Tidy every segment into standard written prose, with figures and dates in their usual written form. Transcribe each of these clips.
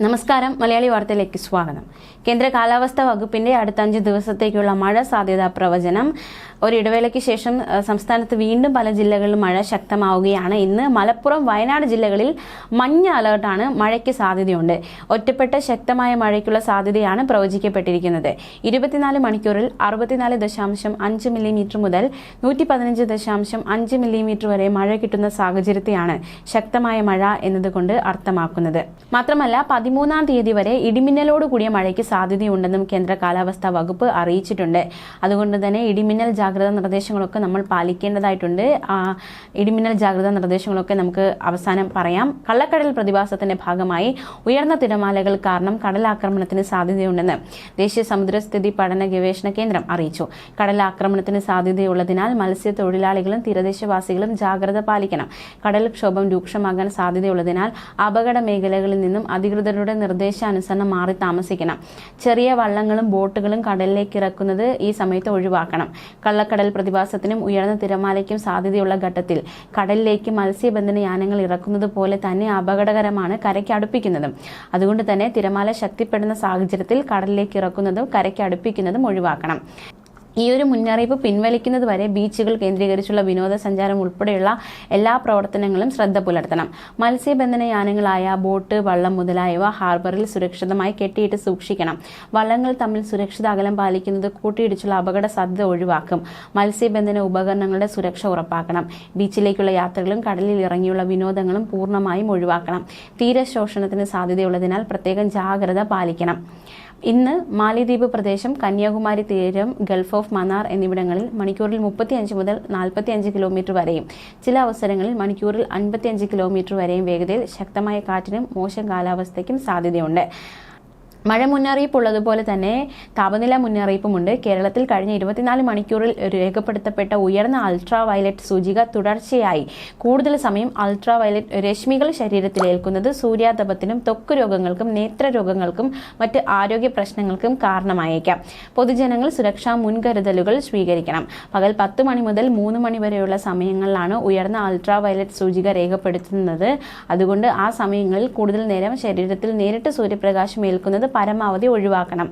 നമസ്കാരം, മലയാളി വാർത്തയിലേക്ക് സ്വാഗതം. കേന്ദ്ര കാലാവസ്ഥാ വകുപ്പിന്റെ അടുത്ത 5 ദിവസത്തേക്കുള്ള മഴ സാധ്യതാ പ്രവചനം. ഒരിടവേളയ്ക്ക് ശേഷം സംസ്ഥാനത്ത് വീണ്ടും പല ജില്ലകളിലും മഴ ശക്തമാവുകയാണ്. ഇന്ന് മലപ്പുറം, വയനാട് ജില്ലകളിൽ മഞ്ഞ അലർട്ടാണ്. മഴയ്ക്ക് സാധ്യതയുണ്ട്. ഒറ്റപ്പെട്ട ശക്തമായ മഴയ്ക്കുള്ള സാധ്യതയാണ് പ്രവചിക്കപ്പെട്ടിരിക്കുന്നത്. 24 മണിക്കൂറിൽ 64.5 മില്ലിമീറ്റർ മുതൽ 115.5 മില്ലിമീറ്റർ വരെ മഴ കിട്ടുന്ന സാഹചര്യത്തെയാണ് ശക്തമായ മഴ എന്നതുകൊണ്ട് അർത്ഥമാക്കുന്നത്. മാത്രമല്ല 13-ാം തീയതി വരെ ഇടിമിന്നലോട് കൂടിയ മഴയ്ക്ക് സാധ്യതയുണ്ടെന്നും കേന്ദ്ര കാലാവസ്ഥാ വകുപ്പ് അറിയിച്ചിട്ടുണ്ട്. അതുകൊണ്ട് തന്നെ ഇടിമിന്നൽ ജാഗ്രതാ നിർദ്ദേശങ്ങളൊക്കെ നമ്മൾ പാലിക്കേണ്ടതായിട്ടുണ്ട്. ഇടിമിന്നൽ ജാഗ്രതാ നിർദ്ദേശങ്ങളൊക്കെ നമുക്ക് അവസാനം പറയാം. കള്ളക്കടൽ പ്രതിഭാസത്തിന്റെ ഭാഗമായി ഉയർന്ന തിരമാലകൾ കാരണം കടലാക്രമണത്തിന് സാധ്യതയുണ്ടെന്ന് ദേശീയ സമുദ്രസ്ഥിതി പഠന ഗവേഷണ കേന്ദ്രം അറിയിച്ചു. കടലാക്രമണത്തിന് സാധ്യതയുള്ളതിനാൽ മത്സ്യത്തൊഴിലാളികളും തീരദേശവാസികളും ജാഗ്രത പാലിക്കണം. കടൽക്ഷോഭം രൂക്ഷമാകാൻ സാധ്യതയുള്ളതിനാൽ അപകട മേഖലകളിൽ നിന്നും അധികൃതരുടെ നിർദ്ദേശാനുസരണം മാറി താമസിക്കണം. ചെറിയ വള്ളങ്ങളും ബോട്ടുകളും കടലിലേക്ക് ഇറക്കുന്നത് ഈ സമയത്ത് ഒഴിവാക്കണം. കള്ളക്കടൽ പ്രതിഭാസത്തിനും ഉയർന്ന തിരമാലയ്ക്കും സാധ്യതയുള്ള ഘട്ടത്തിൽ കടലിലേക്ക് മത്സ്യബന്ധന യാനങ്ങൾ ഇറക്കുന്നത് പോലെ തന്നെ അപകടകരമാണ് കരയ്ക്ക് അടുപ്പിക്കുന്നതും. അതുകൊണ്ട് തന്നെ തിരമാല ശക്തിപ്പെടുന്ന സാഹചര്യത്തിൽ കടലിലേക്ക് ഇറക്കുന്നതും കരയ്ക്ക് അടുപ്പിക്കുന്നതും ഒഴിവാക്കണം. ഈ ഒരു മുന്നറിയിപ്പ് പിൻവലിക്കുന്നത് വരെ ബീച്ചുകൾ കേന്ദ്രീകരിച്ചുള്ള വിനോദസഞ്ചാരം ഉൾപ്പെടെയുള്ള എല്ലാ പ്രവർത്തനങ്ങളും ശ്രദ്ധ പുലർത്തണം. മത്സ്യബന്ധന യാനങ്ങളായ ബോട്ട്, വള്ളം മുതലായവ ഹാർബറിൽ സുരക്ഷിതമായി കെട്ടിയിട്ട് സൂക്ഷിക്കണം. വള്ളങ്ങൾ തമ്മിൽ സുരക്ഷിത അകലം പാലിക്കുന്നത് കൂട്ടിയിടിച്ചുള്ള അപകട സാധ്യത ഒഴിവാക്കും. മത്സ്യബന്ധന ഉപകരണങ്ങളുടെ സുരക്ഷ ഉറപ്പാക്കണം. ബീച്ചിലേക്കുള്ള യാത്രകളും കടലിൽ ഇറങ്ങിയുള്ള വിനോദങ്ങളും പൂർണ്ണമായും ഒഴിവാക്കണം. തീരശോഷണത്തിന് സാധ്യതയുള്ളതിനാൽ പ്രത്യേകം ജാഗ്രത പാലിക്കണം. ഇന്ന് മാലിദ്വീപ് പ്രദേശം, കന്യാകുമാരി തീരം, ഗൾഫ് ഓഫ് മന്നാർ എന്നിവിടങ്ങളിൽ മണിക്കൂറിൽ 35 മുതൽ 45 കിലോമീറ്റർ വരെയും ചില അവസരങ്ങളിൽ മണിക്കൂറിൽ 55 കിലോമീറ്റർ വരെയും വേഗതയിൽ ശക്തമായ കാറ്റിനും മോശം കാലാവസ്ഥയ്ക്കും സാധ്യതയുണ്ട്. മഴ മുന്നറിയിപ്പ് ഉള്ളതുപോലെ തന്നെ താപനില മുന്നറിയിപ്പുമുണ്ട്. കേരളത്തിൽ കഴിഞ്ഞ 24 മണിക്കൂറിൽ രേഖപ്പെടുത്തപ്പെട്ട ഉയർന്ന അൾട്രാ വയലറ്റ് സൂചിക തുടർച്ചയായി കൂടുതൽ സമയം അൾട്രാ വയലറ്റ് രശ്മികൾ ശരീരത്തിലേൽക്കുന്നത് സൂര്യാതപത്തിനും ത്വക്ക് രോഗങ്ങൾക്കും നേത്രരോഗങ്ങൾക്കും മറ്റ് ആരോഗ്യ പ്രശ്നങ്ങൾക്കും കാരണമായേക്കാം. പൊതുജനങ്ങൾ സുരക്ഷാ മുൻകരുതലുകൾ സ്വീകരിക്കണം. പകൽ 10 മണി മുതൽ 3 മണി വരെയുള്ള സമയങ്ങളിലാണ് ഉയർന്ന അൾട്രാ വയലറ്റ് സൂചിക രേഖപ്പെടുത്തുന്നത്. അതുകൊണ്ട് ആ സമയങ്ങളിൽ കൂടുതൽ നേരം ശരീരത്തിൽ നേരിട്ട് സൂര്യപ്രകാശം ഏൽക്കുന്നത് പരമാവധി ഒഴിവാക്കണം.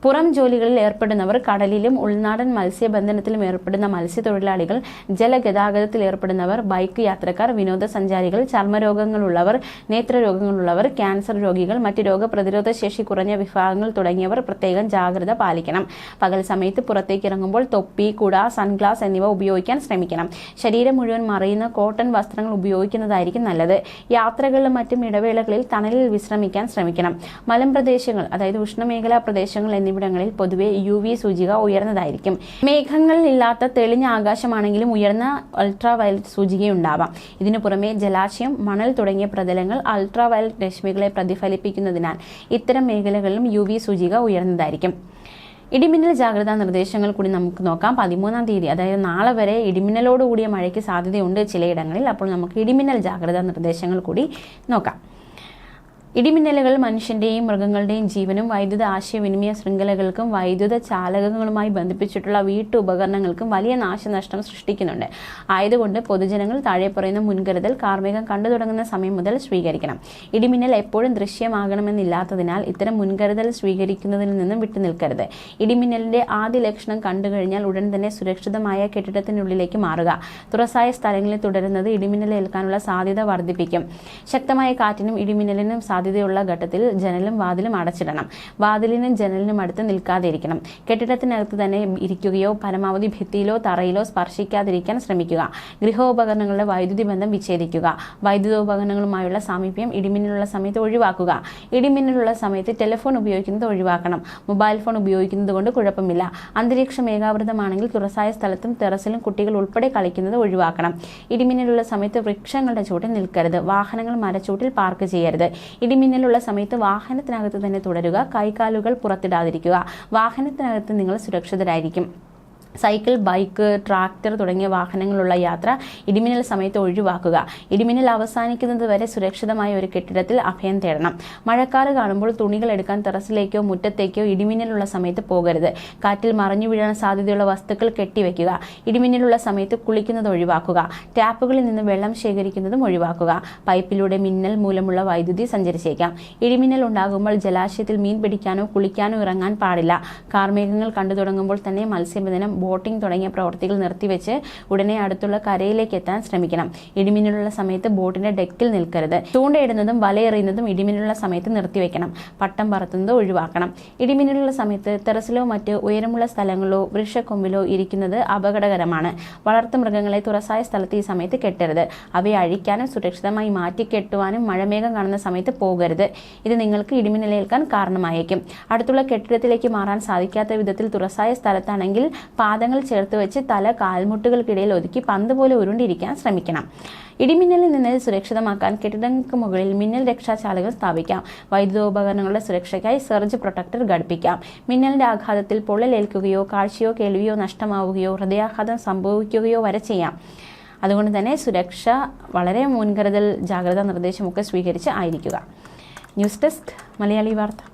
പുറം ജോലികളിൽ ഏർപ്പെടുന്നവർ, കടലിലും ഉൾനാടൻ മത്സ്യബന്ധനത്തിലും ഏർപ്പെടുന്ന മത്സ്യത്തൊഴിലാളികൾ, ജലഗതാഗതത്തിൽ ഏർപ്പെടുന്നവർ, ബൈക്ക് യാത്രക്കാർ, വിനോദസഞ്ചാരികൾ, ചർമ്മരോഗങ്ങളുള്ളവർ, നേത്രരോഗങ്ങളുള്ളവർ, ക്യാൻസർ രോഗികൾ, മറ്റ് രോഗപ്രതിരോധ ശേഷി കുറഞ്ഞ വിഭാഗങ്ങൾ തുടങ്ങിയവർ പ്രത്യേകം ജാഗ്രത പാലിക്കണം. പകൽ സമയത്ത് പുറത്തേക്ക് ഇറങ്ങുമ്പോൾ തൊപ്പി, കുട, സൺഗ്ലാസ് എന്നിവ ഉപയോഗിക്കാൻ ശ്രമിക്കണം. ശരീരം മുഴുവൻ മറയുന്ന കോട്ടൺ വസ്ത്രങ്ങൾ ഉപയോഗിക്കുന്നതായിരിക്കും നല്ലത്. യാത്രകളിലും മറ്റും ഇടവേളകളിൽ തണലിൽ വിശ്രമിക്കാൻ ശ്രമിക്കണം. മലമ്പ്രദേശങ്ങൾ, അതായത് ഉഷ്ണമേഖലാ പ്രദേശങ്ങൾ എന്നിവിടങ്ങളിൽ പൊതുവെ UV സൂചിക ഉയർന്നതായിരിക്കും. മേഘങ്ങളില്ലാത്ത തെളിഞ്ഞ ആകാശമാണെങ്കിലും ഉയർന്ന അൾട്രാ വയലറ്റ് സൂചികയുണ്ടാവാം. ഇതിനു പുറമെ ജലാശയം, മണൽ തുടങ്ങിയ പ്രതലങ്ങൾ അൾട്രാ വയലറ്റ് രശ്മികളെ പ്രതിഫലിപ്പിക്കുന്നതിനാൽ ഇത്തരം മേഖലകളിലും UV സൂചിക ഉയർന്നതായിരിക്കും. ഇടിമിന്നൽ ജാഗ്രതാ നിർദ്ദേശങ്ങൾ കൂടി നമുക്ക് നോക്കാം. 13-ാം തീയതി, അതായത് നാളെ വരെ ഇടിമിന്നലോടുകൂടിയ മഴയ്ക്ക് സാധ്യതയുണ്ട് ചിലയിടങ്ങളിൽ. അപ്പോൾ നമുക്ക് ഇടിമിന്നൽ ജാഗ്രതാ നിർദ്ദേശങ്ങൾ കൂടി നോക്കാം. ഇടിമിന്നലുകൾ മനുഷ്യന്റെയും മൃഗങ്ങളുടെയും ജീവനും വൈദ്യുത ആശയവിനിമയ ശൃംഖലകൾക്കും വൈദ്യുത ചാലകങ്ങളുമായി ബന്ധിപ്പിച്ചിട്ടുള്ള വീട്ടുപകരണങ്ങൾക്കും വലിയ നാശനഷ്ടം സൃഷ്ടിക്കുന്നുണ്ട്. ആയതുകൊണ്ട് പൊതുജനങ്ങൾ താഴെ പറയുന്ന മുൻകരുതൽ കാർമേഘം കണ്ടു തുടങ്ങുന്ന സമയം മുതൽ സ്വീകരിക്കണം. ഇടിമിന്നൽ എപ്പോഴും ദൃശ്യമാകണമെന്നില്ലാത്തതിനാൽ ഇത്തരം മുൻകരുതൽ സ്വീകരിക്കുന്നതിൽ നിന്നും വിട്ടുനിൽക്കരുത്. ഇടിമിന്നലിന്റെ ആദ്യ ലക്ഷണം കണ്ടുകഴിഞ്ഞാൽ ഉടൻ തന്നെ സുരക്ഷിതമായ കെട്ടിടത്തിനുള്ളിലേക്ക് മാറുക. തുറസായ സ്ഥലങ്ങളിൽ തുടരുന്നത് ഇടിമിന്നൽ ഏൽക്കാനുള്ള സാധ്യത വർദ്ധിപ്പിക്കും. ശക്തമായ കാറ്റിനും ഇടിമിന്നലിനും സാധ്യതയുള്ള ഘട്ടത്തിൽ ജനലും വാതിലും അടച്ചിടണം. വാതിലിനും ജനലിനും അടുത്ത് നിൽക്കാതിരിക്കണം. കെട്ടിടത്തിനകത്ത് തന്നെ ഇരിക്കുകയോ പരമാവധി ഭിത്തിയിലോ തറയിലോ സ്പർശിക്കാതിരിക്കാൻ ശ്രമിക്കുക. ഗൃഹോപകരണങ്ങളുടെ വൈദ്യുതി ബന്ധം വിച്ഛേദിക്കുക. വൈദ്യുതോപകരണങ്ങളുമായുള്ള സാമീപ്യം ഇടിമിന്നലുള്ള സമയത്ത് ഒഴിവാക്കുക. ഇടിമിന്നലുള്ള സമയത്ത് ടെലിഫോൺ ഉപയോഗിക്കുന്നത് ഒഴിവാക്കണം. മൊബൈൽ ഫോൺ ഉപയോഗിക്കുന്നത് കൊണ്ട് കുഴപ്പമില്ല. അന്തരീക്ഷം മേഘാവൃതമാണെങ്കിൽ തുറസായ സ്ഥലത്തും ടെറസിലും കുട്ടികൾ ഉൾപ്പെടെ കളിക്കുന്നത് ഒഴിവാക്കണം. ഇടിമിന്നലുള്ള സമയത്ത് വൃക്ഷങ്ങളുടെ ചുവട്ടിൽ നിൽക്കരുത്. വാഹനങ്ങൾ മരച്ചൂട്ടിൽ പാർക്ക് ചെയ്യരുത്. ഇടിമിന്നലുള്ള സമയത്ത് വാഹനത്തിനകത്ത് തന്നെ തുടരുക. കൈകാലുകൾ പുറത്തിടാതിരിക്കുക. വാഹനത്തിനകത്ത് നിങ്ങൾ സുരക്ഷിതരായിരിക്കും. സൈക്കിൾ, ബൈക്ക്, ട്രാക്ടർ തുടങ്ങിയ വാഹനങ്ങളുള്ള യാത്ര ഇടിമിന്നൽ സമയത്ത് ഒഴിവാക്കുക. ഇടിമിന്നൽ അവസാനിക്കുന്നത് വരെ സുരക്ഷിതമായ ഒരു കെട്ടിടത്തിൽ അഭയം തേടണം. മഴക്കാറ് കാണുമ്പോൾ തുണികൾ എടുക്കാൻ ടെറസിലേക്കോ മുറ്റത്തേക്കോ ഇടിമിന്നലുള്ള സമയത്ത് പോകരുത്. കാറ്റിൽ മറിഞ്ഞു വീഴാൻ സാധ്യതയുള്ള വസ്തുക്കൾ കെട്ടിവെക്കുക. ഇടിമിന്നലുള്ള സമയത്ത് കുളിക്കുന്നത് ഒഴിവാക്കുക. ടാപ്പുകളിൽ നിന്ന് വെള്ളം ശേഖരിക്കുന്നതും ഒഴിവാക്കുക. പൈപ്പിലൂടെ മിന്നൽ മൂലമുള്ള വൈദ്യുതി സഞ്ചരിച്ചേക്കാം. ഇടിമിന്നൽ ഉണ്ടാകുമ്പോൾ ജലാശയത്തിൽ മീൻ പിടിക്കാനോ കുളിക്കാനോ ഇറങ്ങാൻ പാടില്ല. കാർമേഘങ്ങൾ കണ്ടു തുടങ്ങുമ്പോൾ തന്നെ മത്സ്യബന്ധനം, ബോട്ടിംഗ് തുടങ്ങിയ പ്രവൃത്തികൾ നിർത്തിവെച്ച് ഉടനെ അടുത്തുള്ള കരയിലേക്ക് എത്താൻ ശ്രമിക്കണം. ഇടിമിന്നലുള്ള സമയത്ത് ബോട്ടിന്റെ ഡെക്കിൽ നിൽക്കരുത്. ചൂണ്ടയിടുന്നതും വലയെറിയുന്നതും ഇടിമിന്നലുള്ള സമയത്ത് നിർത്തിവെക്കണം. പട്ടം പറത്തുന്നത് ഒഴിവാക്കണം. ഇടിമിന്നലുള്ള സമയത്ത് ടെറസിലോ മറ്റ് ഉയരമുള്ള സ്ഥലങ്ങളിലോ വൃക്ഷക്കൊമ്പിലോ ഇരിക്കുന്നത് അപകടകരമാണ്. വളർത്തു മൃഗങ്ങളെ തുറസായ സ്ഥലത്ത് ഈ സമയത്ത് കെട്ടരുത്. അവയെ അഴിക്കാനും സുരക്ഷിതമായി മാറ്റി കെട്ടുവാനും മഴമേഘം കാണുന്ന സമയത്ത് പോകരുത്. ഇത് നിങ്ങൾക്ക് ഇടിമിന്നലേൽക്കാൻ കാരണമായേക്കും. അടുത്തുള്ള കെട്ടിടത്തിലേക്ക് മാറാൻ സാധിക്കാത്ത വിധത്തിൽ തുറസായ സ്ഥലത്താണെങ്കിൽ പാദങ്ങൾ ചേർത്ത് വെച്ച് തല കാൽമുട്ടുകൾക്കിടയിൽ ഒതുക്കി പന്ത് പോലെ ഉരുണ്ടിരിക്കാൻ ശ്രമിക്കണം. ഇടിമിന്നലിൽ നിന്ന് സുരക്ഷിതമാക്കാൻ കെട്ടിടങ്ങൾക്ക് മുകളിൽ മിന്നൽ രക്ഷാശാലകൾ സ്ഥാപിക്കാം. വൈദ്യുതോപകരണങ്ങളുടെ സുരക്ഷയ്ക്കായി സർജ് പ്രൊട്ടക്ടർ ഘടിപ്പിക്കാം. മിന്നലിന്റെ ആഘാതത്തിൽ പൊള്ളലേൽക്കുകയോ കാഴ്ചയോ കേൾവിയോ നഷ്ടമാവുകയോ ഹൃദയാഘാതം സംഭവിക്കുകയോ വരെ ചെയ്യാം. അതുകൊണ്ട് തന്നെ സുരക്ഷ വളരെ മുൻകരുതൽ ജാഗ്രതാ നിർദ്ദേശമൊക്കെ സ്വീകരിച്ച് ആയിരിക്കുക. ന്യൂസ് ഡെസ്ക് മലയാളി വാർത്ത.